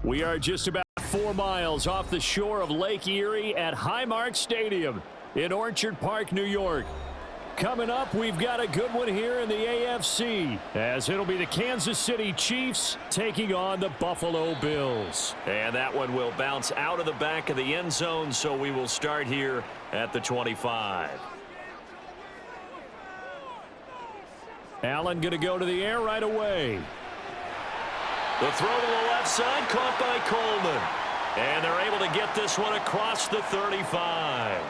We are just about 4 miles off the shore of Lake Erie at Highmark Stadium in Orchard Park, New York. Coming up, we've got a good one here in the AFC, as it'll be the Kansas City Chiefs taking on the Buffalo Bills. And that one will bounce out of the back of the end zone, so we will start here at the 25. Allen going to go to the air right away. The throw to the left side, caught by Coleman. And they're able to get this one across the 35.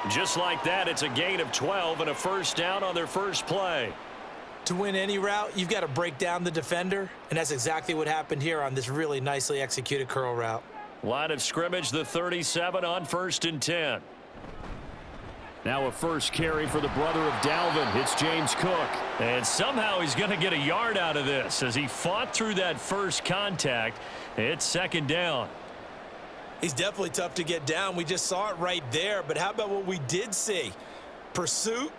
Just like that, it's a gain of 12 and a first down on their first play. To win any route, you've got to break down the defender, and that's exactly what happened here on this really nicely executed curl route. Line of scrimmage, the 37 on 1st and 10. Now a first carry for the brother of Dalvin. It's James Cook. And somehow he's going to get a yard out of this as he fought through that first contact. It's 2nd down. He's definitely tough to get down. We just saw it right there. But how about what we did see? Pursuit,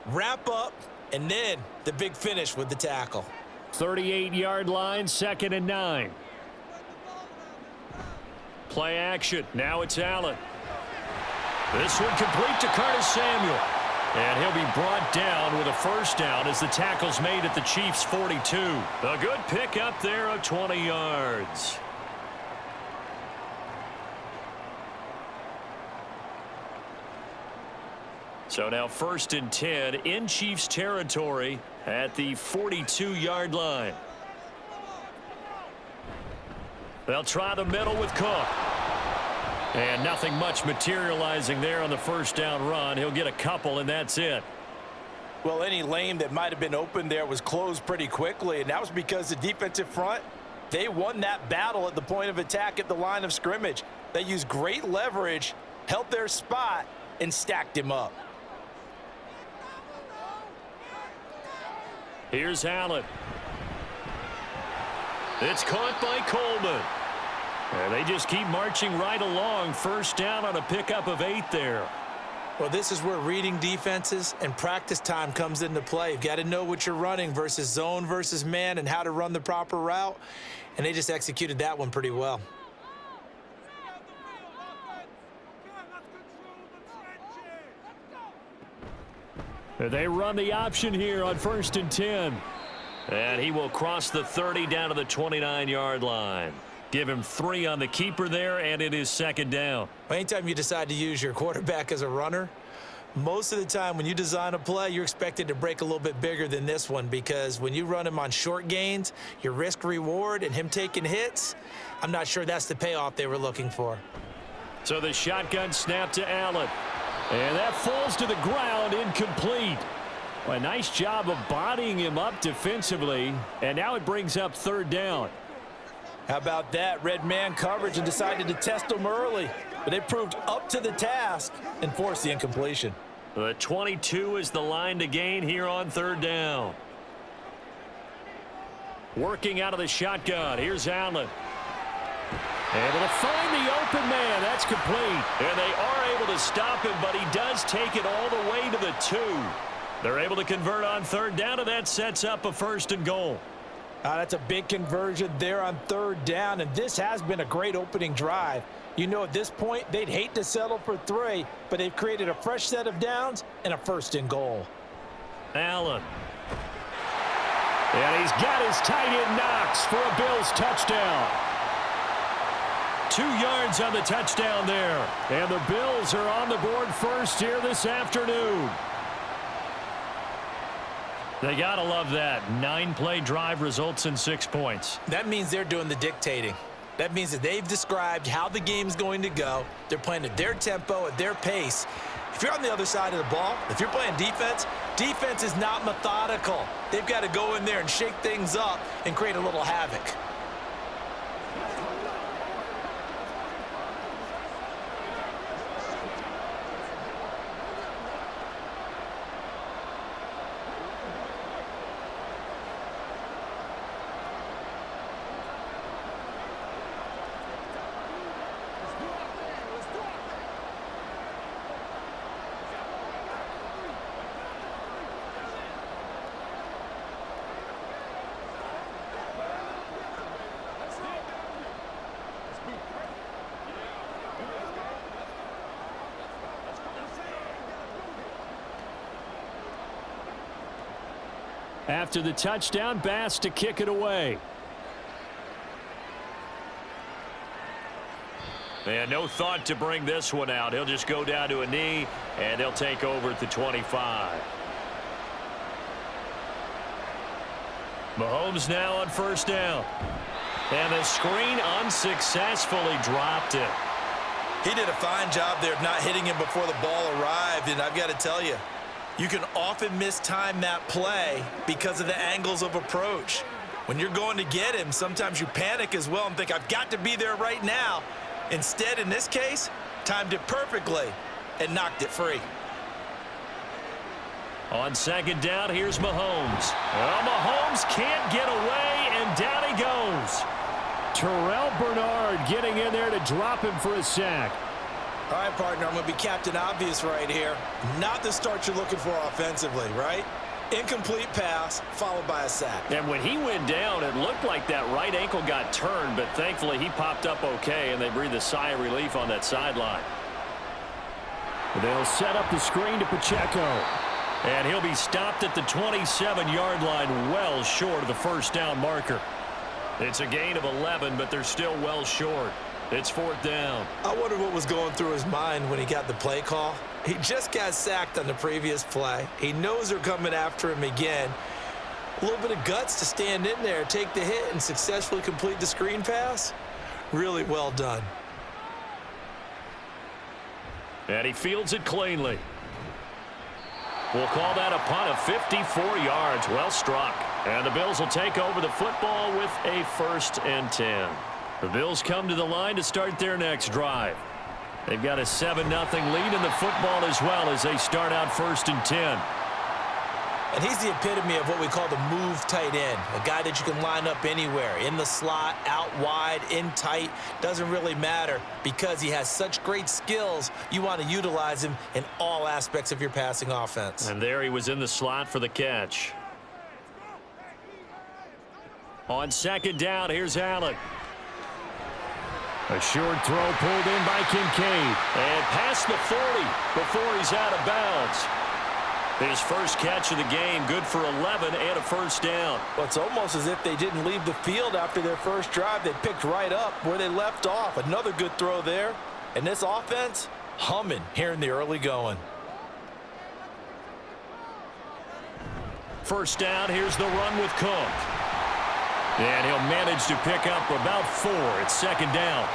wrap up, and then the big finish with the tackle. 38-yard line, 2nd and 9. Play action. Now it's Allen. This one complete to Curtis Samuel. And he'll be brought down with a first down as the tackle's made at the Chiefs' 42. A good pick up there of 20 yards. So now 1st and 10 in Chiefs territory at the 42-yard line. They'll try the middle with Cook. And nothing much materializing there on the first down run. He'll get a couple, and that's it. Well, any lane that might have been open there was closed pretty quickly, and that was because the defensive front, they won that battle at the point of attack at the line of scrimmage. They used great leverage, held their spot, and stacked him up. Here's Allen. It's caught by Coleman. And they just keep marching right along. First down on a pickup of 8 there. Well, this is where reading defenses and practice time comes into play. You've got to know what you're running versus zone versus man and how to run the proper route. And they just executed that one pretty well. They run the option here on 1st and 10. And he will cross the 30 down to the 29-yard line. Give him 3 on the keeper there, and it is 2nd down. Anytime you decide to use your quarterback as a runner, most of the time when you design a play, you're expected to break a little bit bigger than this one, because when you run him on short gains, your risk-reward and him taking hits, I'm not sure that's the payoff they were looking for. So the shotgun snap to Allen. And that falls to the ground, incomplete. Well, a nice job of bodying him up defensively, and now it brings up 3rd down. How about that? Red man coverage and decided to test them early. But they proved up to the task and forced the incompletion. The 22 is the line to gain here on 3rd down. Working out of the shotgun. Here's Allen. Able to find the open man. That's complete. And they are able to stop him, but he does take it all the way to the 2. They're able to convert on 3rd down, and that sets up a 1st and goal. That's a big conversion there on 3rd down, and this has been a great opening drive. You know, at this point, they'd hate to settle for 3, but they've created a fresh set of downs and a 1st and goal. Allen. And he's got his tight end Knox for a Bills touchdown. 2 yards on the touchdown there. And the Bills are on the board first here this afternoon. They got to love that. 9-play drive results in 6 points. That means they're doing the dictating. That means that they've described how the game's going to go. They're playing at their tempo, at their pace. If you're on the other side of the ball, if you're playing defense, defense is not methodical. They've got to go in there and shake things up and create a little havoc. After the touchdown, Bass to kick it away. And no thought to bring this one out. He'll just go down to a knee, and they'll take over at the 25. Mahomes now on first down. And the screen unsuccessfully dropped it. He did a fine job there of not hitting him before the ball arrived, and I've got to tell you, you can often mistime that play because of the angles of approach. When you're going to get him, sometimes you panic as well and think, I've got to be there right now. Instead, in this case, timed it perfectly and knocked it free. On second down, here's Mahomes. Well, Mahomes can't get away, and down he goes. Terrell Bernard getting in there to drop him for a sack. All right, partner, I'm going to be Captain Obvious right here. Not the start you're looking for offensively, right? Incomplete pass followed by a sack. And when he went down, it looked like that right ankle got turned, but thankfully he popped up okay, and they breathed a sigh of relief on that sideline. They'll set up the screen to Pacheco. And he'll be stopped at the 27-yard line, well short of the first down marker. It's a gain of 11, but they're still well short. It's fourth down. I wonder what was going through his mind when he got the play call. He just got sacked on the previous play. He knows they're coming after him again. A little bit of guts to stand in there, take the hit, and successfully complete the screen pass. Really well done. And he fields it cleanly. We'll call that a punt of 54 yards. Well struck. And the Bills will take over the football with a 1st and 10. The Bills come to the line to start their next drive. They've got a 7-0 lead in the football as well as they start out 1st and 10. And he's the epitome of what we call the move tight end, a guy that you can line up anywhere, in the slot, out wide, in tight, doesn't really matter because he has such great skills. You want to utilize him in all aspects of your passing offense. And there he was in the slot for the catch. On second down, here's Allen. A short throw pulled in by Kincaid. And past the 40 before he's out of bounds. His first catch of the game, good for 11 and a first down. Well, it's almost as if they didn't leave the field after their first drive. They picked right up where they left off. Another good throw there. And this offense, humming here in the early going. First down, here's the run with Cook. And he'll manage to pick up about 4 at second down.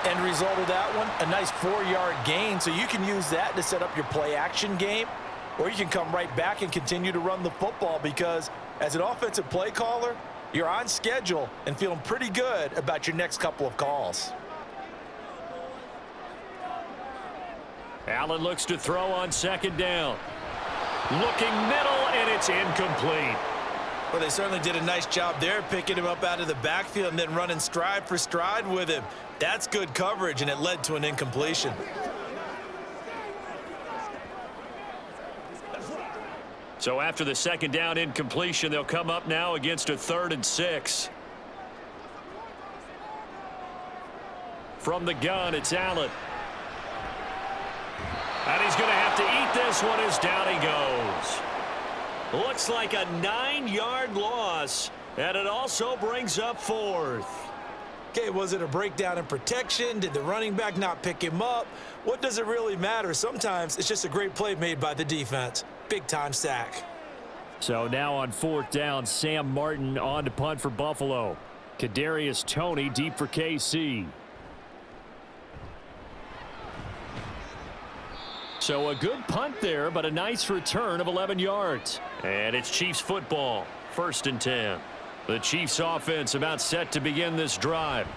End result of that one, a nice 4-yard gain. So you can use that to set up your play-action game. Or you can come right back and continue to run the football because as an offensive play caller, you're on schedule and feeling pretty good about your next couple of calls. Allen looks to throw on second down. Looking middle, and it's incomplete. Well, they certainly did a nice job there, picking him up out of the backfield and then running stride for stride with him. That's good coverage, and it led to an incompletion. So after the second down incompletion, they'll come up now against a 3rd and 6. From the gun, it's Allen. And he's going to have to eat this one as down he goes. Looks like a 9-yard loss, and it also brings up 4th. Okay, was it a breakdown in protection? Did the running back not pick him up? What does it really matter? Sometimes it's just a great play made by the defense. Big-time sack. So now on 4th down, Sam Martin on to punt for Buffalo. Kadarius Toney deep for KC. So a good punt there, but a nice return of 11 yards. And it's Chiefs football, 1st and 10. The Chiefs offense about set to begin this drive.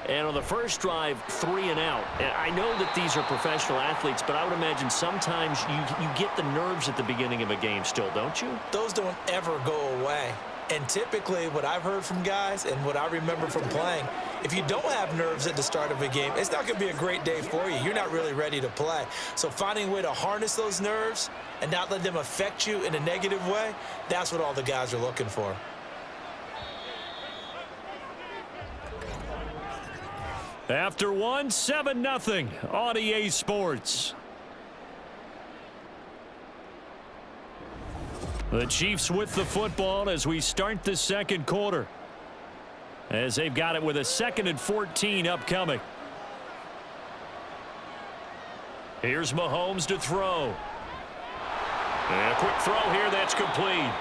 And on the first drive, 3 and out. And I know that these are professional athletes, but I would imagine sometimes you get the nerves at the beginning of a game still, don't you? Those don't ever go away. And typically what I've heard from guys and what I remember from playing, if you don't have nerves at the start of a game, it's not going to be a great day for you. You're not really ready to play. So finding a way to harness those nerves and not let them affect you in a negative way, that's what all the guys are looking for. After one, 7-0 on EA Sports. The Chiefs with the football as we start the second quarter, as they've got it with a 2nd and 14 upcoming. Here's Mahomes to throw. And a quick throw here that's complete.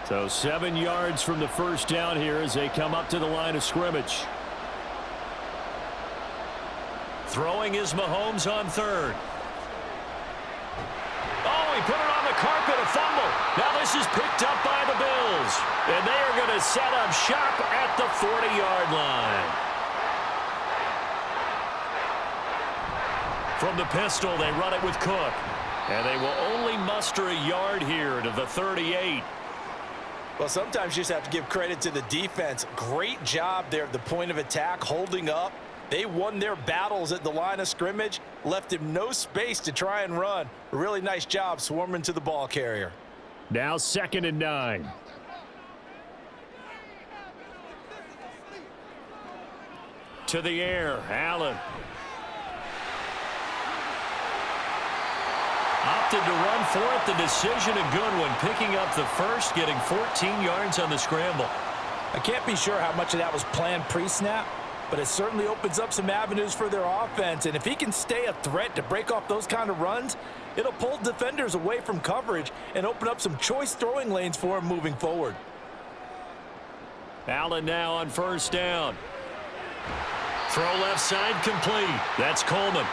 So 7 yards from the first down here as they come up to the line of scrimmage. Throwing is Mahomes on 3rd. Oh, he put it on the carpet, a fumble. Now this is picked up by the Bills. And they are going to set up shop at the 40-yard line. From the pistol, they run it with Cook. And they will only muster a yard here to the 38. Well, sometimes you just have to give credit to the defense. Great job there at the point of attack, holding up. They won their battles at the line of scrimmage, left him no space to try and run. A really nice job swarming to the ball carrier. Now 2nd and 9. To the air, Allen. Opted to run for it. The decision a good one. Picking up the first, getting 14 yards on the scramble. I can't be sure how much of that was planned pre-snap, but it certainly opens up some avenues for their offense. And if he can stay a threat to break off those kind of runs, it'll pull defenders away from coverage and open up some choice throwing lanes for him moving forward. Allen now on 1st down. Throw left side complete. That's Coleman.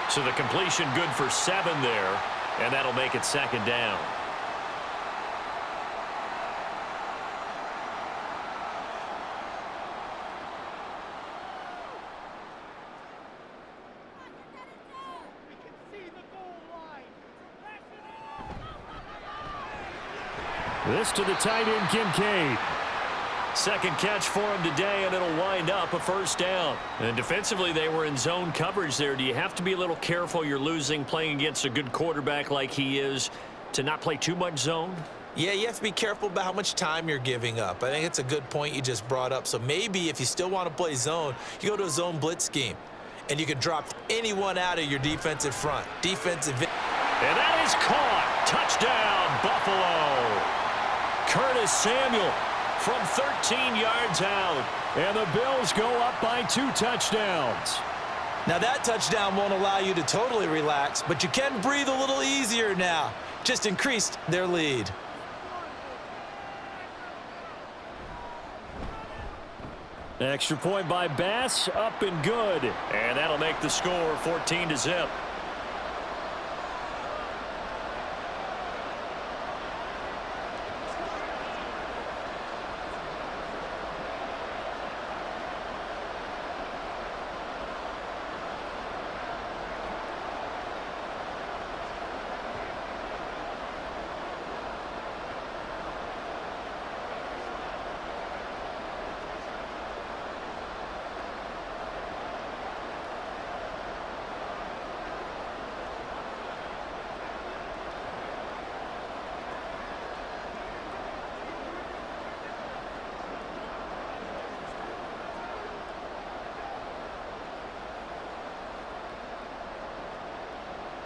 So the completion good for 7 there, and that'll make it 2nd down. This to the tight end, Kincaid. 2nd catch for him today, and it'll wind up a 1st down. And defensively, they were in zone coverage there. Do you have to be a little careful? You're losing, playing against a good quarterback like he is, to not play too much zone? Yeah, you have to be careful about how much time you're giving up. I think it's a good point you just brought up. So maybe if you still want to play zone, you go to a zone blitz scheme, and you can drop anyone out of your defensive front. Defensive. And that is caught. Touchdown, Buffalo. Curtis Samuel from 13 yards out. And the Bills go up by 2 touchdowns. Now that touchdown won't allow you to totally relax, but you can breathe a little easier now. Just increased their lead. Extra point by Bass, up and good. And that'll make the score 14-0.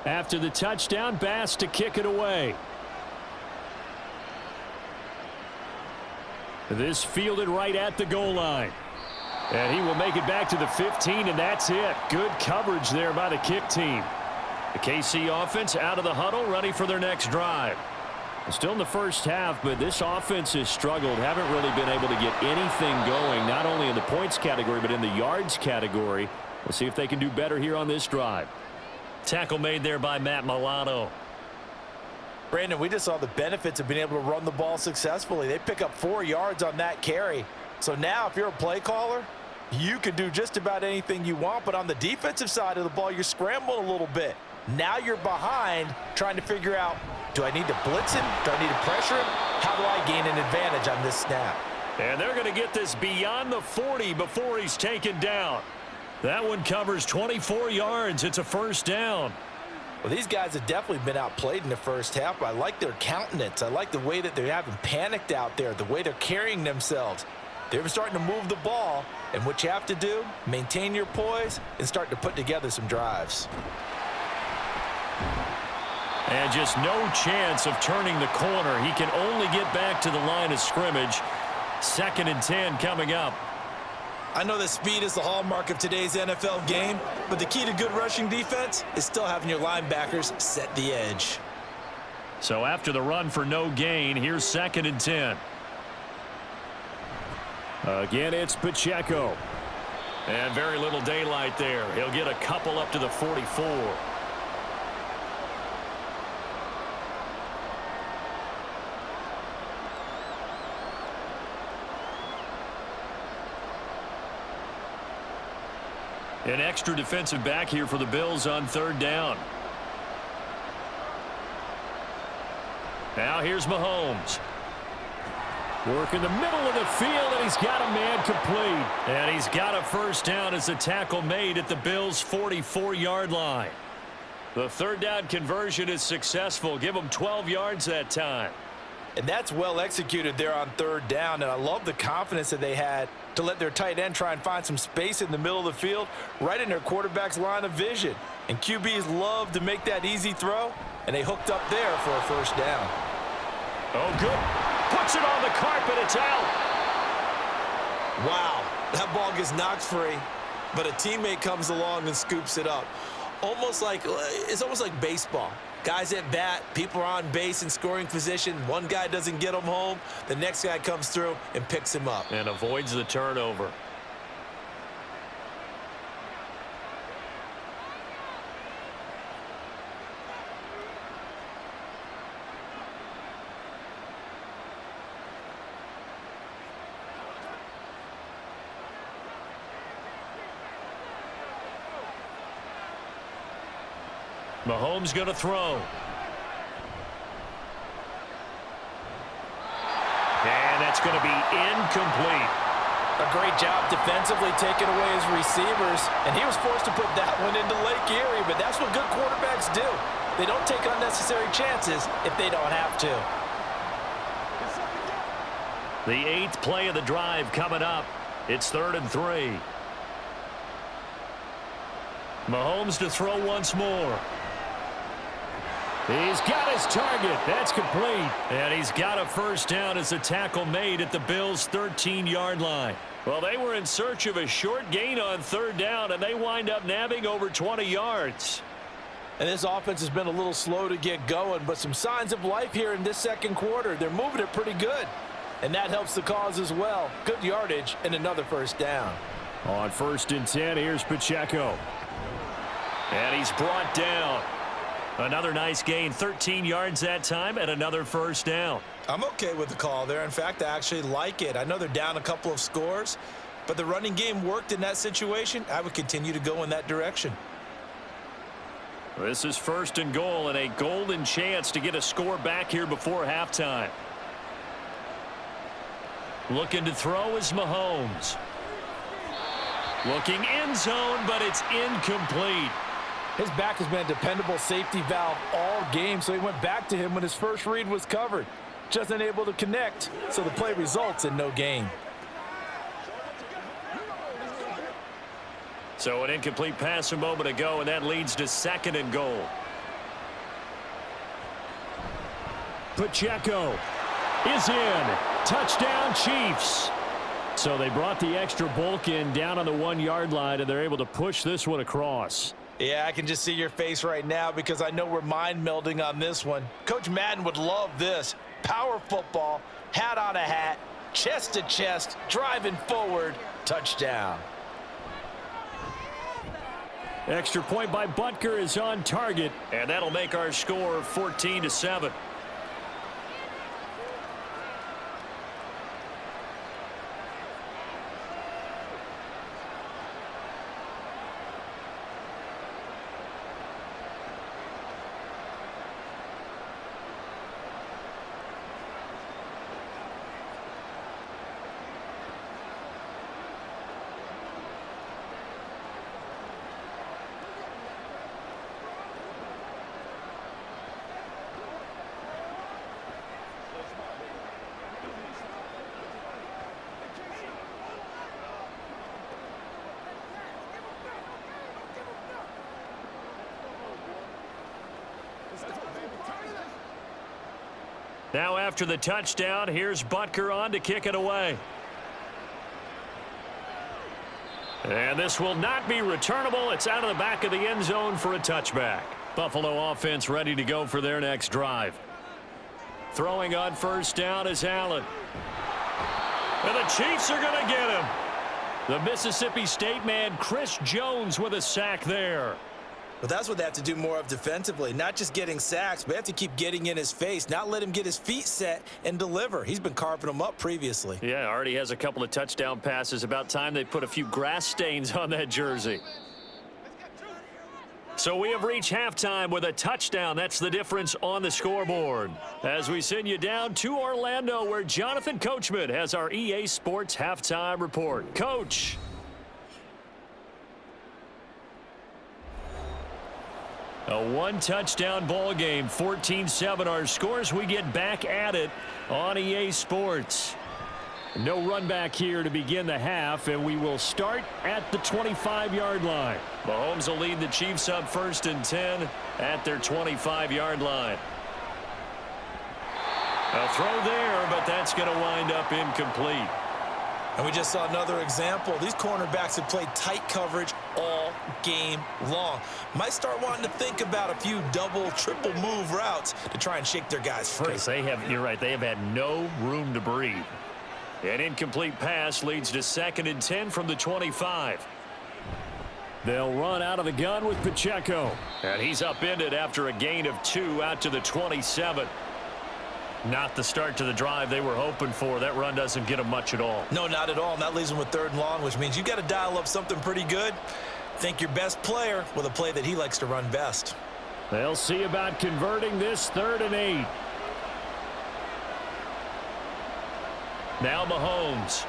After the touchdown, Bass to kick it away. This fielded right at the goal line. And he will make it back to the 15, and that's it. Good coverage there by the kick team. The KC offense out of the huddle, ready for their next drive. Still in the first half, but this offense has struggled. Haven't really been able to get anything going, not only in the points category, but in the yards category. We'll see if they can do better here on this drive. Tackle made there by Matt Milano. Brandon, we just saw the benefits of being able to run the ball successfully. They pick up 4 yards on that carry. So now if you're a play caller, you can do just about anything you want. But on the defensive side of the ball, you're scrambling a little bit. Now you're behind trying to figure out, do I need to blitz him? Do I need to pressure him? How do I gain an advantage on this snap? And they're going to get this beyond the 40 before he's taken down. That one covers 24 yards. It's a 1st down. Well, these guys have definitely been outplayed in the first half, but I like their countenance. I like the way that they're having panicked out there, the way they're carrying themselves. They're starting to move the ball, and what you have to do, maintain your poise and start to put together some drives. And just no chance of turning the corner. He can only get back to the line of scrimmage. 2nd and 10 coming up. I know that speed is the hallmark of today's NFL game, but the key to good rushing defense is still having your linebackers set the edge. So after the run for no gain, here's 2nd and 10. Again, it's Pacheco. And very little daylight there. He'll get a couple up to the 44. An extra defensive back here for the Bills on 3rd down. Now here's Mahomes. Work in the middle of the field, and he's got a man complete. And he's got a 1st down as the tackle made at the Bills' 44-yard line. The 3rd down conversion is successful. Give them 12 yards that time. And that's well executed there on 3rd down, and I love the confidence that they had to let their tight end try and find some space in the middle of the field, right in their quarterback's line of vision. And QBs love to make that easy throw, and they hooked up there for a 1st down. Oh, good. Puts it on the carpet. It's out. Wow, that ball gets knocked free, but a teammate comes along and scoops it up. It's almost like baseball. Guys at bat, people are on base in scoring position. One guy doesn't get him home. The next guy comes through and picks him up. And avoids the turnover. Mahomes going to throw. And that's going to be incomplete. A great job defensively taking away his receivers, and he was forced to put that one into Lake Erie, but that's what good quarterbacks do. They don't take unnecessary chances if they don't have to. The 8th play of the drive coming up. It's 3rd and 3. Mahomes to throw once more. He's got his target. That's complete. And he's got a 1st down as the tackle made at the Bills' 13-yard line. Well, they were in search of a short gain on 3rd down, and they wind up nabbing over 20 yards. And this offense has been a little slow to get going, but some signs of life here in this 2nd quarter. They're moving it pretty good, and that helps the cause as well. Good yardage and another 1st down. On 1st and 10, here's Pacheco. And he's brought down. Another nice gain, 13 yards that time, and another 1st down. I'm okay with the call there. In fact, I actually like it. I know they're down a couple of scores, but the running game worked in that situation. I would continue to go in that direction. This is 1st and goal, and a golden chance to get a score back here before halftime. Looking to throw is Mahomes. Looking end zone, but it's incomplete. His back has been a dependable safety valve all game, so he went back to him when his first read was covered. Just unable to connect, so the play results in no gain. So an incomplete pass a moment ago, and that leads to 2nd and goal. Pacheco is in. Touchdown, Chiefs. So they brought the extra bulk in down on the 1-yard line, and they're able to push this one across. Yeah, I can just see your face right now because I know we're mind melding on this one. Coach Madden would love this. Power football, hat on a hat, chest to chest, driving forward, touchdown. Extra point by Butker is on target. And that'll make our score 14-7. Now after the touchdown, here's Butker on to kick it away. And this will not be returnable. It's out of the back of the end zone for a touchback. Buffalo offense ready to go for their next drive. Throwing on first down is Allen. And the Chiefs are going to get him. The Mississippi State man, Chris Jones, with a sack there. But that's what they have to do more of defensively. Not just getting sacks, but they have to keep getting in his face, not let him get his feet set and deliver. He's been carving them up previously. Yeah, already has a couple of touchdown passes. About time they put a few grass stains on that jersey. So we have reached halftime with a touchdown. That's the difference on the scoreboard. As we send you down to Orlando, where Jonathan Coachman has our EA Sports halftime report. Coach. A one-touchdown ball game, 14-7 our scores. We get back at it on EA Sports. No run back here to begin the half, and we will start at the 25-yard line. Mahomes will lead the Chiefs up 1st and 10 at their 25-yard line. A throw there, but that's going to wind up incomplete. And we just saw another example. These cornerbacks have played tight coverage all game long. Might start wanting to think about a few double, triple move routes to try and shake their guys free. You're right, they have had no room to breathe. An incomplete pass leads to 2nd and 10 from the 25. They'll run out of the gun with Pacheco. And he's upended after a gain of 2 out to the 27. Not the start to the drive they were hoping for. That run doesn't get them much at all. No, not at all. And that leaves them with 3rd and long, which means you got to dial up something pretty good. Think your best player with a play that he likes to run best. They'll see about converting this 3rd and 8. Now Mahomes.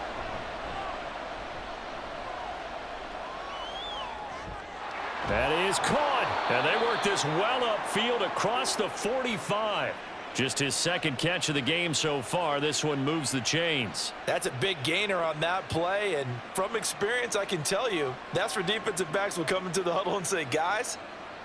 That is caught. And they work this well upfield across the 45. Just his 2nd catch of the game so far. This one moves the chains. That's a big gainer on that play, and from experience, I can tell you, that's where defensive backs will come into the huddle and say, guys,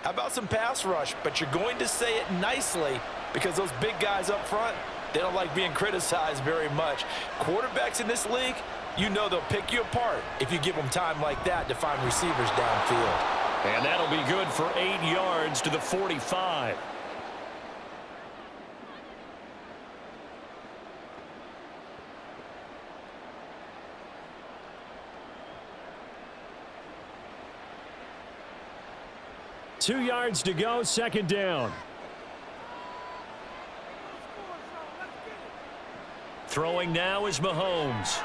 how about some pass rush? But you're going to say it nicely because those big guys up front, they don't like being criticized very much. Quarterbacks in this league, you know they'll pick you apart if you give them time like that to find receivers downfield. And that'll be good for 8 yards to the 45. Two yards to go, 2nd down. Throwing now is Mahomes.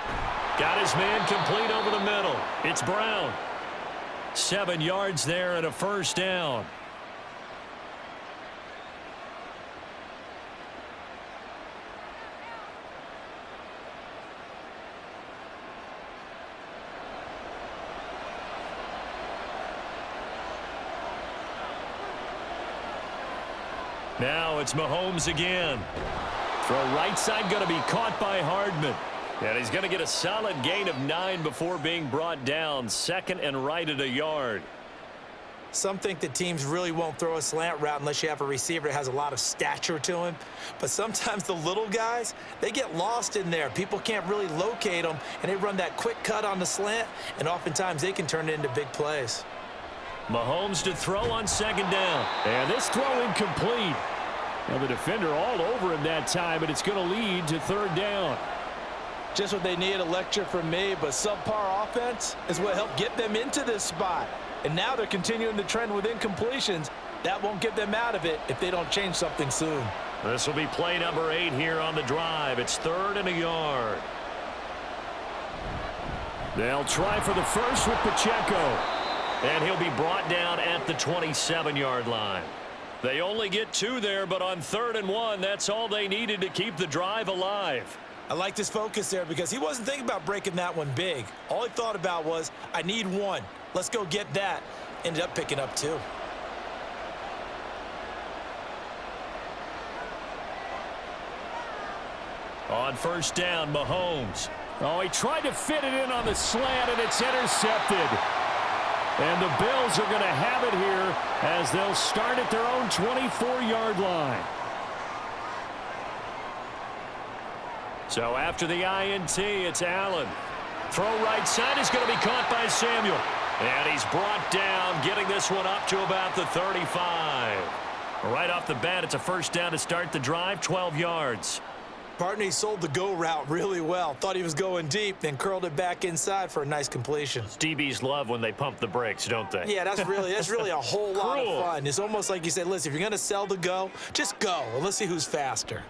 Got his man complete over the middle. It's Brown. 7 yards there and a 1st down. Now it's Mahomes again. Throw right side going to be caught by Hardman. And he's going to get a solid gain of 9 before being brought down. 2nd and right at a yard. Some think that teams really won't throw a slant route unless you have a receiver that has a lot of stature to him. But sometimes the little guys, they get lost in there. People can't really locate them, and they run that quick cut on the slant, and oftentimes they can turn it into big plays. Mahomes to throw on 2nd down. And this throw incomplete. Well, the defender all over him that time, but it's going to lead to 3rd down. Just what they need, a lecture from me, but subpar offense is what helped get them into this spot. And now they're continuing the trend with incompletions. That won't get them out of it if they don't change something soon. This will be play number 8 here on the drive. It's 3rd and a yard. They'll try for the first with Pacheco. And he'll be brought down at the 27-yard line. They only get 2 there, but on 3rd and 1, that's all they needed to keep the drive alive. I like this focus there because he wasn't thinking about breaking that one big. All he thought about was, I need 1. Let's go get that. Ended up picking up 2. On 1st down, Mahomes. Oh, he tried to fit it in on the slant, and it's intercepted. And the Bills are going to have it here as they'll start at their own 24-yard line. So after the INT, it's Allen. Throw right side is going to be caught by Samuel. And he's brought down, getting this one up to about the 35. Right off the bat, it's a first down to start the drive, 12 yards. Partner, he sold the go route really well. Thought he was going deep, then curled it back inside for a nice completion. DBs love when they pump the brakes, don't they? Yeah, that's really a whole lot of fun. It's almost like you said, listen, if you're going to sell the go, just go, and let's see who's faster.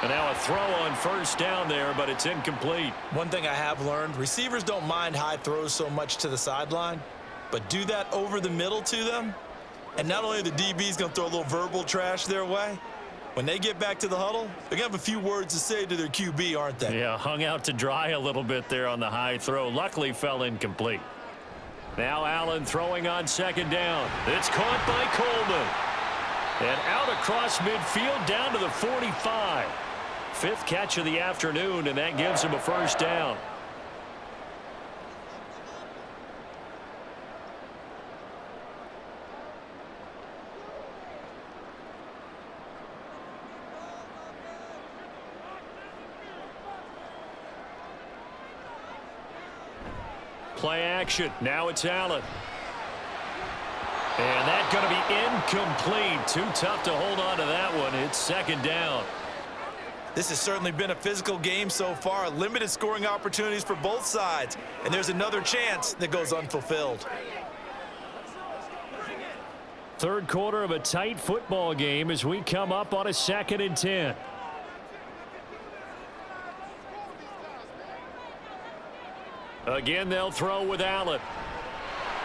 And now a throw on first down there, but it's incomplete. One thing I have learned, receivers don't mind high throws so much to the sideline, but do that over the middle to them, and not only are the DBs going to throw a little verbal trash their way, when they get back to the huddle, they're going to have a few words to say to their QB, aren't they? Yeah, hung out to dry a little bit there on the high throw. Luckily fell incomplete. Now Allen throwing on second down. It's caught by Coleman. And out across midfield down to the 45. Fifth catch of the afternoon, and that gives him a first down. Play action. Now it's Allen. And that's going to be incomplete. Too tough to hold on to that one. It's second down. This has certainly been a physical game so far. Limited scoring opportunities for both sides. And there's another chance that goes unfulfilled. Third quarter of a tight football game as we come up on a 2nd and 10. Again, they'll throw with Allen.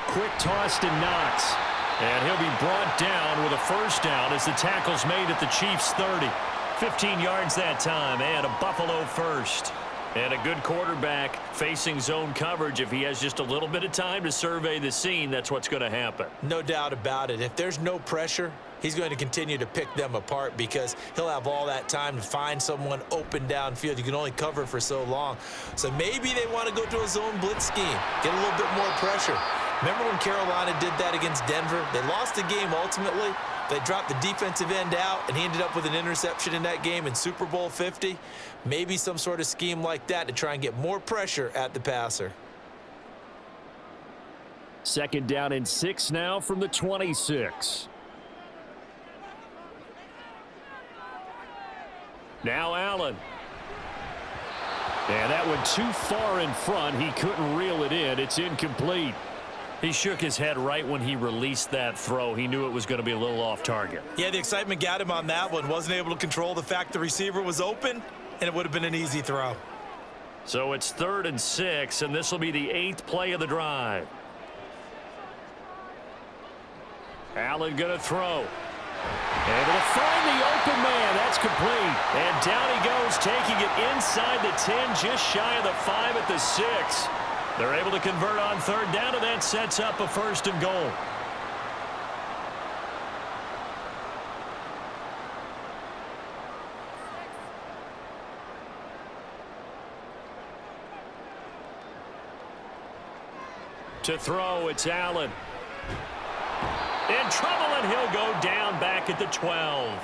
Quick toss to Knox. And he'll be brought down with a first down as the tackle's made at the Chiefs' 30. 15 yards that time, and a Buffalo first. And a good quarterback facing zone coverage. If he has just a little bit of time to survey the scene, that's what's going to happen. No doubt about it. If there's no pressure, he's going to continue to pick them apart because he'll have all that time to find someone open downfield. You can only cover for so long. So maybe they want to go to a zone blitz scheme, get a little bit more pressure. Remember when Carolina did that against Denver? They lost the game ultimately. They dropped the defensive end out, and he ended up with an interception in that game in Super Bowl 50. Maybe some sort of scheme like that to try and get more pressure at the passer. 2nd down and 6 now from the 26. Now Allen. And that one too far in front. He couldn't reel it in. It's incomplete. He shook his head right when he released that throw. He knew it was going to be a little off target. Yeah, the excitement got him on that one. Wasn't able to control the fact the receiver was open, and it would have been an easy throw. So it's 3rd and 6, and this will be the 8th play of the drive. Allen going to throw. Able to find the open man. That's complete. And down he goes, taking it inside the 10, just shy of the 5 at the 6. They're able to convert on 3rd down, and that sets up a 1st and goal. To throw, it's Allen. In trouble, and he'll go down back at the 12.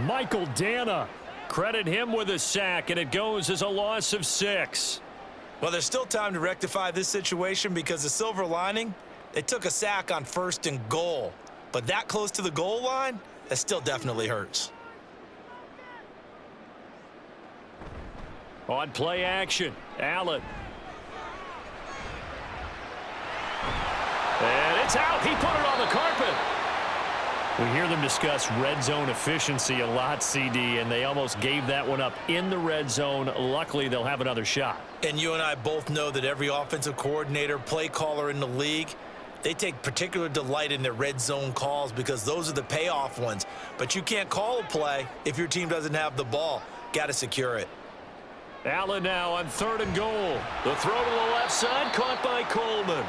Michael Dana. Credit him with a sack, and it goes as a loss of 6. Well, there's still time to rectify this situation because the silver lining, they took a sack on 1st and goal. But that close to the goal line, that still definitely hurts. On play action, Allen. And it's out. He put it on the carpet. We hear them discuss red zone efficiency a lot, CD, and they almost gave that one up in the red zone. Luckily, they'll have another shot. And you and I both know that every offensive coordinator, play caller in the league, they take particular delight in their red zone calls because those are the payoff ones. But you can't call a play if your team doesn't have the ball. Got to secure it. Allen now on 3rd and goal. The throw to the left side, caught by Coleman.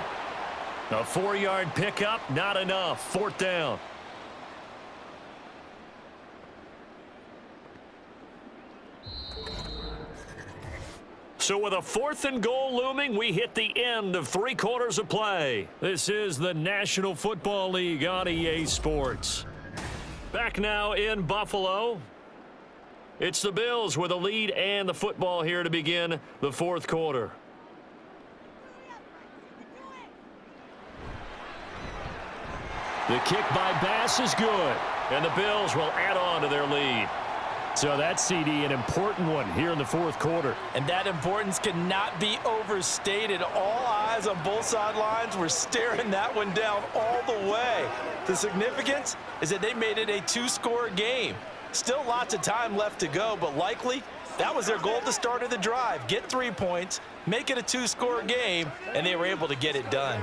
A 4-yard pickup, not enough. 4th down. So with a 4th and goal looming, we hit the end of 3 quarters of play. This is the National Football League on EA Sports. Back now in Buffalo. It's the Bills with a lead and the football here to begin the fourth quarter. The kick by Bass is good. And the Bills will add on to their lead. So that's, CD, an important one here in the fourth quarter. And that importance cannot be overstated. All eyes on both sidelines were staring that one down all the way. The significance is that they made it a two-score game. Still lots of time left to go, but likely that was their goal at the start of the drive. Get 3 points, make it a two-score game, and they were able to get it done.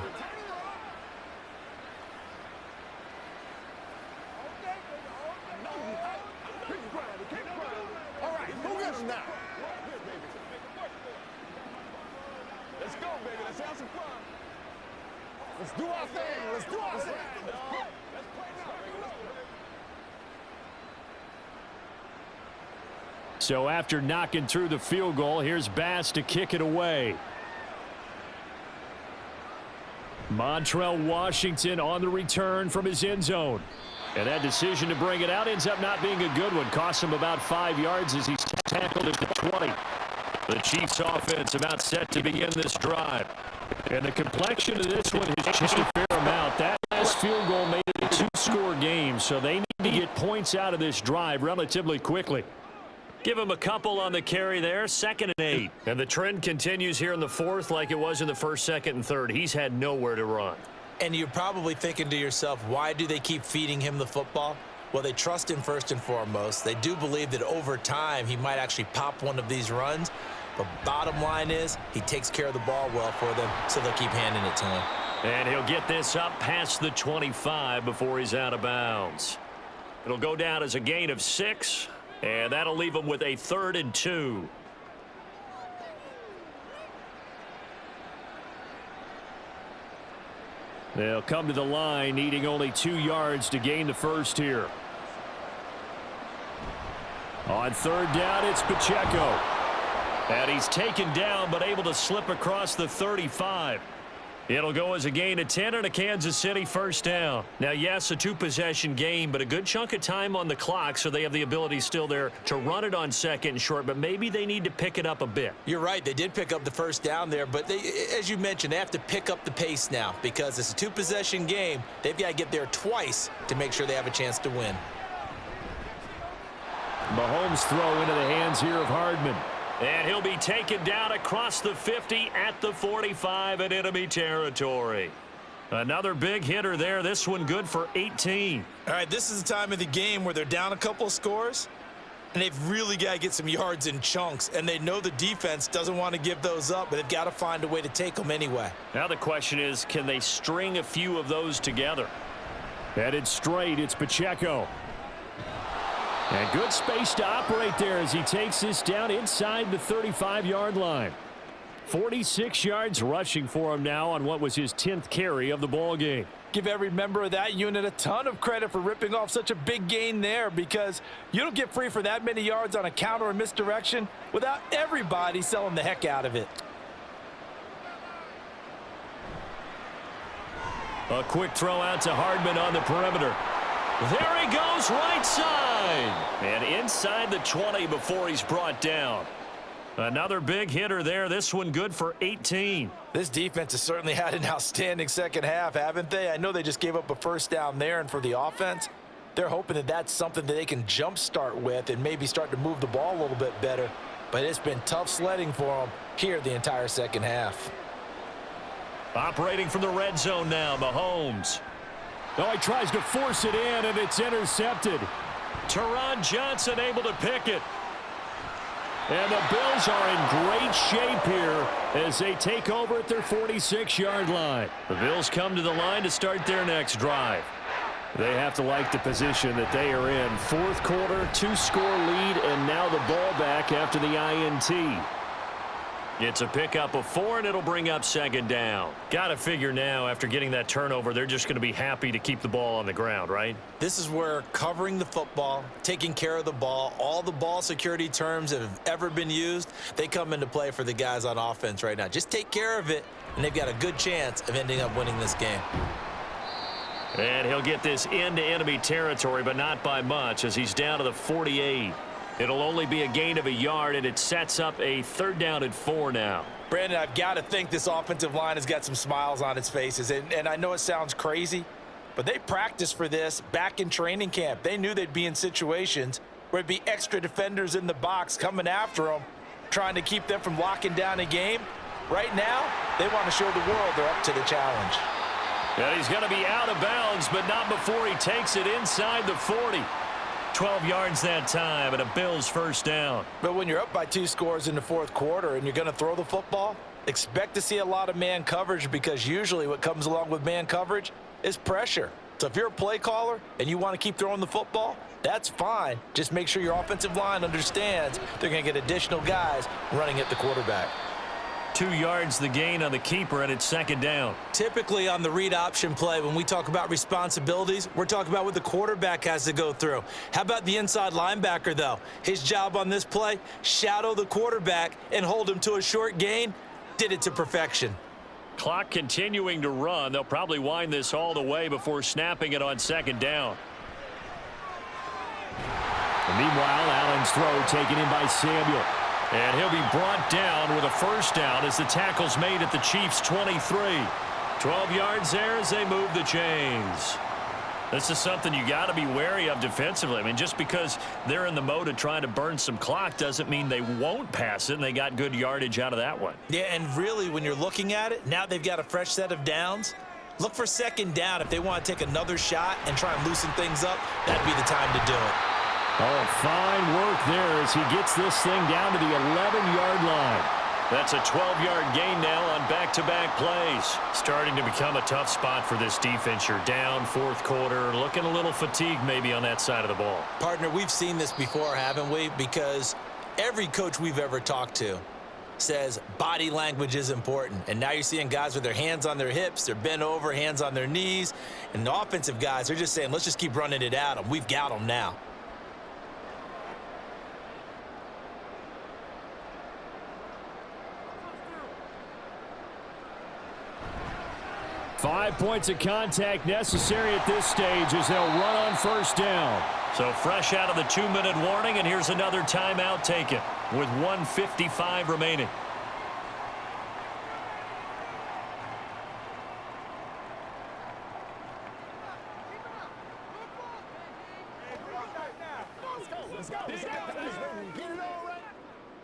Let's do our thing. Let's do our thing. So after knocking through the field goal, here's Bass to kick it away. Montrell Washington on the return from his end zone. And that decision to bring it out ends up not being a good one. Costs him about 5 yards as he's tackled at the 20. The Chiefs offense about set to begin this drive. And the complexion of this one has changed a fair amount. That last field goal made it a two-score game, so they need to get points out of this drive relatively quickly. Give him a couple on the carry there, 2nd and 8. And the trend continues here in the fourth like it was in the first, second, and third. He's had nowhere to run. And you're probably thinking to yourself, why do they keep feeding him the football? Well, they trust him first and foremost. They do believe that over time he might actually pop one of these runs. But bottom line is he takes care of the ball well for them, so they'll keep handing it to him. And he'll get this up past the 25 before he's out of bounds. It'll go down as a gain of 6, and that'll leave him with a 3rd and 2. They'll come to the line, needing only 2 yards to gain the first here. On 3rd down, it's Pacheco. And he's taken down, but able to slip across the 35. It'll go as a gain of 10 and a Kansas City first down. Now, yes, a two-possession game, but a good chunk of time on the clock, so they have the ability still there to run it on 2nd and short, but maybe they need to pick it up a bit. You're right. They did pick up the first down there, but they, as you mentioned, they have to pick up the pace now because it's a two-possession game. They've got to get there twice to make sure they have a chance to win. Mahomes throw into the hands here of Hardman. And he'll be taken down across the 50 at the 45 in enemy territory. Another big hitter there. This one good for 18. All right, this is the time of the game where they're down a couple of scores, and they've really got to get some yards in chunks, and they know the defense doesn't want to give those up, but they've got to find a way to take them anyway. Now the question is, can they string a few of those together? Headed straight, it's Pacheco. And good space to operate there as he takes this down inside the 35-yard line. 46 yards rushing for him now on what was his 10th carry of the ball game. Give every member of that unit a ton of credit for ripping off such a big gain there, because you don't get free for that many yards on a counter or misdirection without everybody selling the heck out of it. A quick throw out to Hardman on the perimeter. There he goes, right side. And inside the 20 before he's brought down. Another big hitter there. This one good for 18. This defense has certainly had an outstanding second half, haven't they? I know they just gave up a first down there, and for the offense, they're hoping that that's something that they can jumpstart with and maybe start to move the ball a little bit better. But it's been tough sledding for them here the entire second half. Operating from the red zone now, Mahomes. Oh, he tries to force it in, and it's intercepted. Teron Johnson able to pick it. And the Bills are in great shape here as they take over at their 46-yard line. The Bills come to the line to start their next drive. They have to like the position that they are in. Fourth quarter, 2-score lead, and now the ball back after the INT. It's a pickup of 4, and it'll bring up second down. Got to figure now, after getting that turnover, they're just going to be happy to keep the ball on the ground, right? This is where covering the football, taking care of the ball, all the ball security terms that have ever been used, they come into play for the guys on offense right now. Just take care of it, and they've got a good chance of ending up winning this game. And he'll get this into enemy territory, but not by much, as he's down to the 48. It'll only be a gain of a yard, and it sets up a 3rd down and 4 now. Brandon, I've got to think this offensive line has got some smiles on its faces. And I know it sounds crazy, but they practiced for this back in training camp. They knew they'd be in situations where it'd be extra defenders in the box coming after them, trying to keep them from locking down a game. Right now, they want to show the world they're up to the challenge. And he's going to be out of bounds, but not before he takes it inside the 40. 12 yards that time, and a Bills 1st down. But when you're up by 2 scores in the 4th quarter and you're going to throw the football, expect to see a lot of man coverage, because usually what comes along with man coverage is pressure. So if you're a play caller and you want to keep throwing the football, that's fine. Just make sure your offensive line understands they're going to get additional guys running at the quarterback. 2 yards the gain on the keeper, and it's 2nd down. Typically on the read option play, when we talk about responsibilities, we're talking about what the quarterback has to go through. How about the inside linebacker, though? His job on this play, shadow the quarterback and hold him to a short gain. Did it to perfection. Clock continuing to run. They'll probably wind this all the way before snapping it on 2nd down. And meanwhile, Allen's throw taken in by Samuel. And he'll be brought down with a 1st down as the tackle's made at the Chiefs' 23. 12 yards there as they move the chains. This is something you got to be wary of defensively. I mean, just because they're in the mode of trying to burn some clock doesn't mean they won't pass it, and they got good yardage out of that one. Yeah, and really, when you're looking at it, now they've got a fresh set of downs. Look for 2nd down. If they want to take another shot and try and loosen things up, that'd be the time to do it. Oh, fine work there as he gets this thing down to the 11-yard line. That's a 12-yard gain now on back-to-back plays. Starting to become a tough spot for this defense. You're down 4th quarter, looking a little fatigued maybe on that side of the ball. Partner, we've seen this before, haven't we? Because every coach we've ever talked to says body language is important. And now you're seeing guys with their hands on their hips, they're bent over, hands on their knees. And the offensive guys, they're just saying, let's just keep running it at them. We've got them now. Five points of contact necessary at this stage as they'll run on 1st down. So fresh out of the 2-minute warning, and here's another timeout taken with 1:55 remaining.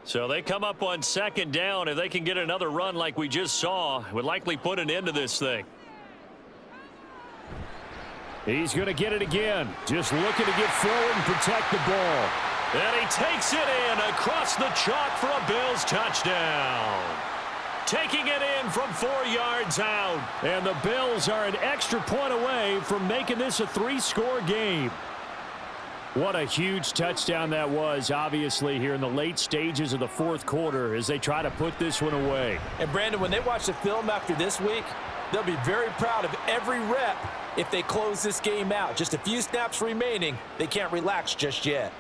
So they come up on 2nd down. If they can get another run like we just saw, would likely put an end to this thing. He's going to get it again. Just looking to get forward and protect the ball. And he takes it in across the chalk for a Bills touchdown. Taking it in from 4 yards out. And the Bills are an extra point away from making this a 3-score game. What a huge touchdown that was, obviously, here in the late stages of the 4th quarter as they try to put this one away. And, Brandon, when they watch the film after this week, they'll be very proud of every rep if they close this game out. Just a few snaps remaining. They can't relax just yet.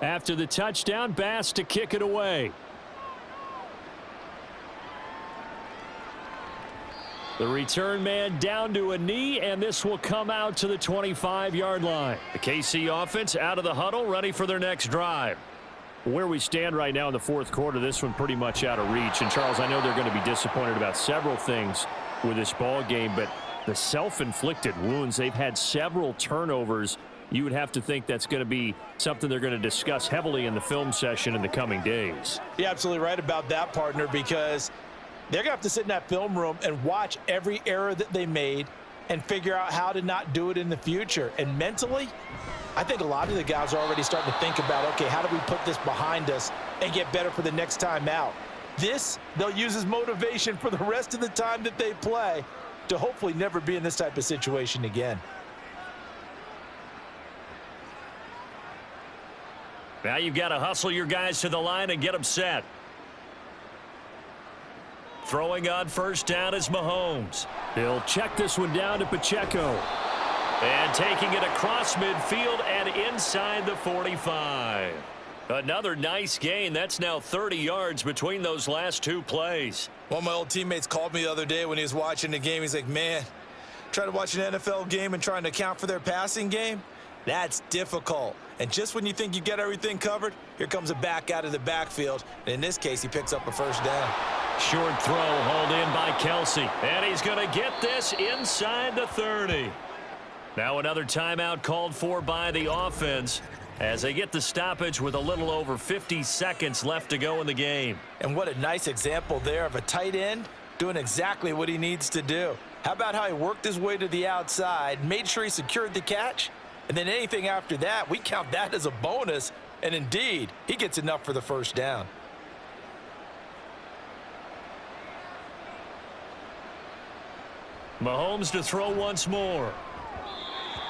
After the touchdown, Bass to kick it away. The return man down to a knee, and this will come out to the 25-yard line. The KC offense out of the huddle, ready for their next drive. Where we stand right now in the 4th quarter, this one pretty much out of reach. And, Charles, I know they're going to be disappointed about several things with this ball game, but the self-inflicted wounds, they've had several turnovers. You would have to think that's going to be something they're going to discuss heavily in the film session in the coming days. You're absolutely right about that, partner, because they're going to have to sit in that film room and watch every error that they made and figure out how to not do it in the future. And mentally, I think a lot of the guys are already starting to think about, okay, how do we put this behind us and get better for the next time out? This, they'll use as motivation for the rest of the time that they play to hopefully never be in this type of situation again. Now you've got to hustle your guys to the line and get them set. Throwing on first down is Mahomes. He'll check this one down to Pacheco. And taking it across midfield and inside the 45. Another nice gain. That's now 30 yards between those last two plays. One of my old teammates called me the other day when he was watching the game. He's like, man, trying to watch an NFL game and trying to account for their passing game? That's difficult. And just when you think you get everything covered, here comes a back out of the backfield. And in this case, he picks up a first down. Short throw hauled in by Kelsey. And he's going to get this inside the 30. Now another timeout called for by the offense as they get the stoppage with a little over 50 seconds left to go in the game. And what a nice example there of a tight end doing exactly what he needs to do. How about how he worked his way to the outside, made sure he secured the catch, and then anything after that, we count that as a bonus. And indeed, he gets enough for the first down. Mahomes to throw once more.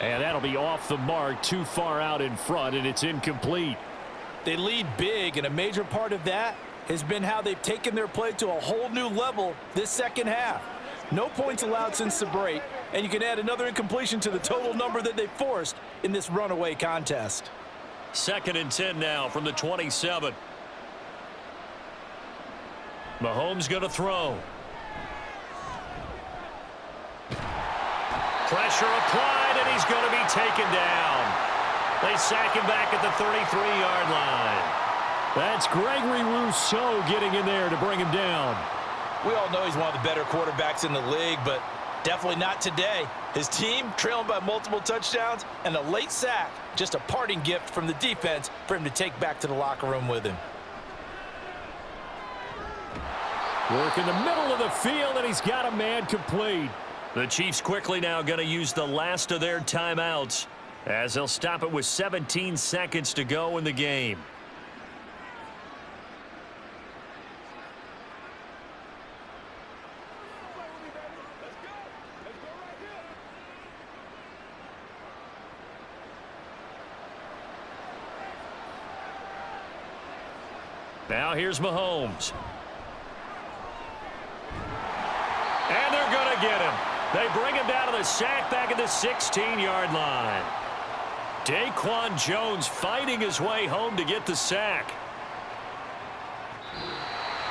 And that'll be off the mark, too far out in front, and it's incomplete. They lead big, and a major part of that has been how they've taken their play to a whole new level this second half. No points allowed since the break, and you can add another incompletion to the total number that they forced in this runaway contest. 2nd and 10 now from the 27. Mahomes going to throw. Pressure applied, and he's going to be taken down. They sack him back at the 33-yard line. That's Gregory Rousseau getting in there to bring him down. We all know he's one of the better quarterbacks in the league, but definitely not today. His team trailing by multiple touchdowns and a late sack. Just a parting gift from the defense for him to take back to the locker room with him. Work in the middle of the field, and he's got a man complete. The Chiefs quickly now going to use the last of their timeouts as they'll stop it with 17 seconds to go in the game. Now here's Mahomes. And they're going to get him. They bring him down to the sack back at the 16-yard line. Daquan Jones fighting his way home to get the sack.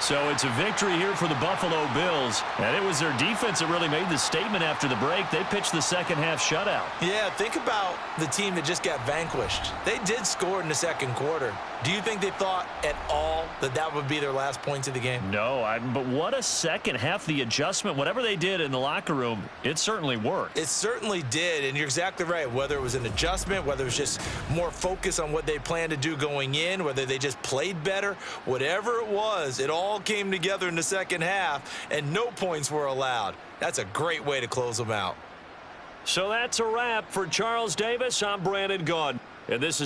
So it's a victory here for the Buffalo Bills. And it was their defense that really made the statement after the break. They pitched the second half shutout. Yeah, think about the team that just got vanquished. They did score in the second quarter. Do you think they thought at all that that would be their last points of the game? No, but what a second half. The adjustment, whatever they did in the locker room, it certainly worked. It certainly did, and you're exactly right. Whether it was an adjustment, whether it was just more focus on what they planned to do going in, whether they just played better, whatever it was, it all came together in the second half, and no points were allowed. That's a great way to close them out. So that's a wrap for Charles Davis. I'm Brandon Gaudin, and this is